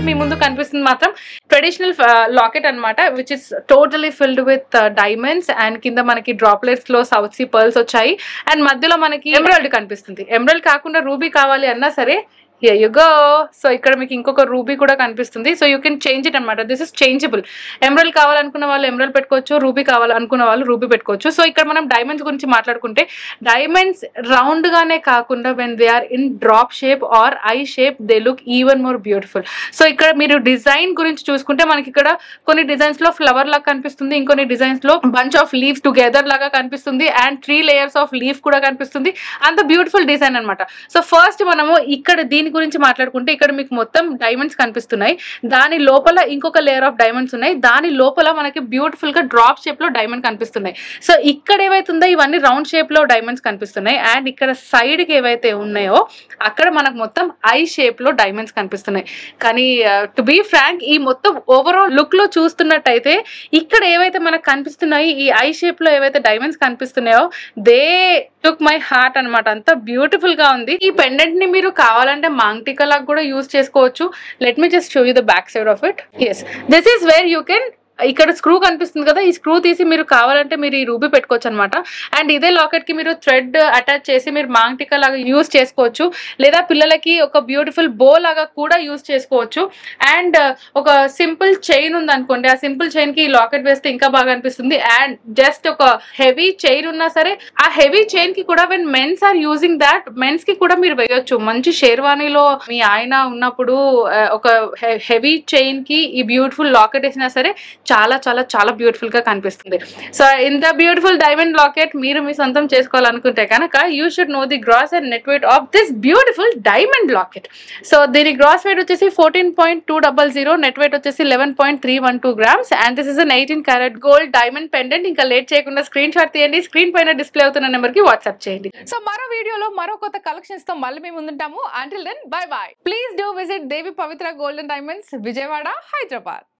మీ ముందు కనిపిస్తుంది మాత్రం ట్రెడిషనల్ లాకెట్ అన్నమాట, which is totally filled with diamonds. And కింద మనకి డ్రాప్లెట్స్ లో సౌత్ సీ పర్ల్స్ వచ్చాయి. అండ్ మధ్యలో మనకి ఎమరాల్డ్ కనిపిస్తుంది. ఎమరాల్డ్ కాకుండా రూబీ కావాలి అన్నా సరే here you go. సో ఇక్కడ మీకు ఇంకొక రూబీ కూడా కనిపిస్తుంది. So you can change it అనమాట. This is changeable. ఎమరల్డ్ కావాలనుకున్న వాళ్ళు ఎమరల్డ్ పెట్టుకోవచ్చు, రూబీ కావాలనుకున్న వాళ్ళు రూబీ పెట్టుకోవచ్చు. సో ఇక్కడ మనం డైమండ్స్ గురించి మాట్లాడుకుంటే డైమండ్స్ రౌండ్ గానే కాకుండా when they are in drop shape or I shape they look even more beautiful. So ఇక్కడ మీరు డిజైన్ గురించి చూసుకుంటే మనకి ఇక్కడ కొన్ని డిజైన్స్ లో ఫ్లవర్ లాగా కనిపిస్తుంది, ఇంకొన్ని డిజైన్స్ లో బంచ్ ఆఫ్ లీవ్స్ టుగెదర్ లాగా కనిపిస్తుంది, అండ్ 3 layers ఆఫ్ లీఫ్ కూడా కనిపిస్తుంది. అంత బ్యూటిఫుల్ డిజైన్ అనమాట. సో ఫస్ట్ మనము ఇక్కడ దీని గురించి మాట్లాడుకుంటే ఇక్కడ మీకు మొత్తం డైమండ్స్ కనిపిస్తున్నాయి, దాని లోపల ఇంకొక లేయర్ ఆఫ్ డైమండ్స్ ఉన్నాయి, దాని లోపల మనకి బ్యూటిఫుల్ గా డ్రాప్ షేప్ లో డైమండ్ కనిపిస్తున్నాయి. సో ఇక్కడ ఏవైతుందో ఇవన్నీ రౌండ్ షేప్ లో డైమండ్స్ కనిపిస్తున్నాయి, అండ్ ఇక్కడ సైడ్ కి ఏవైతే ఉన్నాయో అక్కడ మనకు మొత్తం ఐ షేప్ లో డైమండ్స్ కనిపిస్తున్నాయి. కానీ టు బీ ఫ్రాంక్ ఈ మొత్తం ఓవరాల్ లుక్ లో చూస్తున్నట్టయితే ఇక్కడ ఏవైతే మనకు కనిపిస్తున్నాయి ఈ ఐ షేప్ లో ఏవైతే డైమండ్స్ కనిపిస్తున్నాయో దే టుక్ మై హార్ట్ అనమాట. అంత బ్యూటిఫుల్ గా ఉంది. ఈ పెండెంట్ ని మీరు కావాలంటే మాంగ్టికా లాగా కూడా యూజ్ చేసుకోవచ్చు. Let me just show you the back side of it. Yes, this is where you can, ఇక్కడ స్క్రూ కనిపిస్తుంది కదా, ఈ స్క్రూ తీసి మీరు కావాలంటే మీరు ఈ రూబీ పెట్టుకోవచ్చు అనమాట. అండ్ ఇదే లాకెట్ కి మీరు థ్రెడ్ అటాచ్ చేసి మీరు మాంగ్టికా లాగా యూజ్ చేసుకోవచ్చు, లేదా పిల్లలకి ఒక బ్యూటిఫుల్ బో లాగా కూడా యూజ్ చేసుకోవచ్చు. అండ్ ఒక సింపుల్ చైన్ ఉంది అనుకోండి, ఆ సింపుల్ చైన్ కి ఈ లాకెట్ వేస్తే ఇంకా బాగా అనిపిస్తుంది. అండ్ జస్ట్ ఒక హెవీ చైన్ ఉన్నా సరే ఆ హెవీ చైన్ కి కూడా when mens are using that, mens కి కూడా మీరు వేయొచ్చు. మంచి షేర్వానీలో మీ ఆయన ఉన్నప్పుడు ఒక హెవీ చైన్ కి ఈ బ్యూటిఫుల్ లాకెట్ వేసినా సరే చాలా చాలా చాలా బ్యూటిఫుల్ గా కనిపిస్తుంది. సో ఇంత బ్యూటిఫుల్ డైమండ్ లాకెట్ మీరు మీ సొంతం చేసుకోవాలనుకుంటే కనుక you should know the gross and net weight of this beautiful diamond locket. So దీని గ్రాస్ వెయిట్ వచ్చేసి 14.200, నెట్ వెయిట్ వచ్చేసి 11.312 grams, and this is an 18 karat gold diamond pendant. ఇంకా late చేయకుండా screen shot తీయండి, స్క్రీన్ పైన display అవుతున్న number కి WhatsApp చేయండి. సో మరో వీడియోలో మరో కొత్త కలెక్షన్స్ తో మళ్ళీ మేము ముందుంటాము. Until then bye bye. Please do visit Devi Pavitra golden diamonds, Vijayawada, Hyderabad.